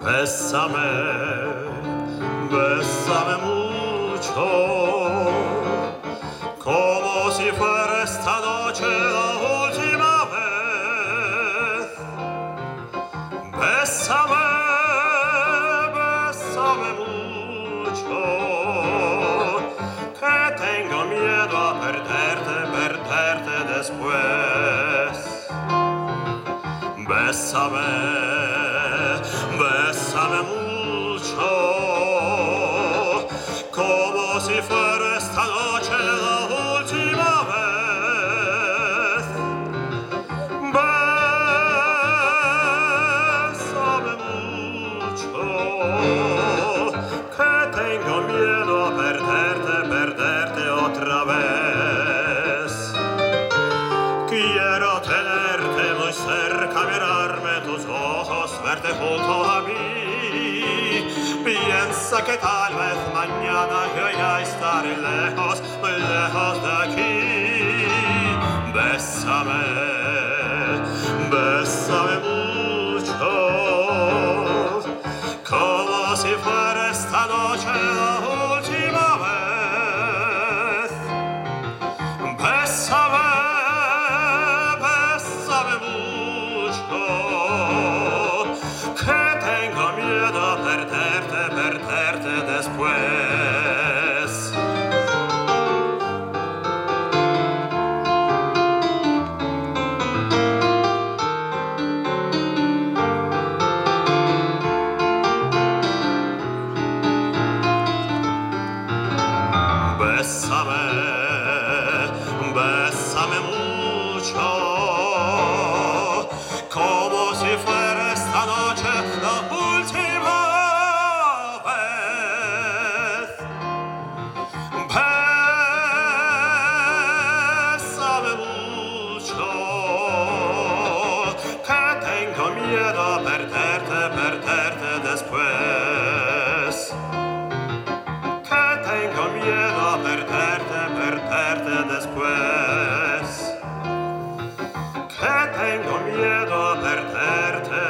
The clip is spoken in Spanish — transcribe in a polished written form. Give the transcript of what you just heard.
Bésame, bésame mucho, como si fuera esta noche la última vez. Bésame, bésame mucho, que tengo miedo a perderte después. Bésame, bésame mucho, como si fuera esta noche la última vez. Bésame mucho, que tengo miedo a perderte otra vez. Quiero tenerte muy cerca, mirarme tus ojos, verte junto a mí. Piensa que tal vez mañana yo ya estaré lejos, muy lejos de aquí. Bésame, bésame mucho, como si fuera esta noche la última vez. Bésame, bésame mucho, que tengo miedo a perderte después. Bésame, bésame mucho, como si fuera esta noche la última vez. Bésame mucho, que tengo miedo a perderte después. Que tengo miedo a perderte después. Que tengo miedo a perderte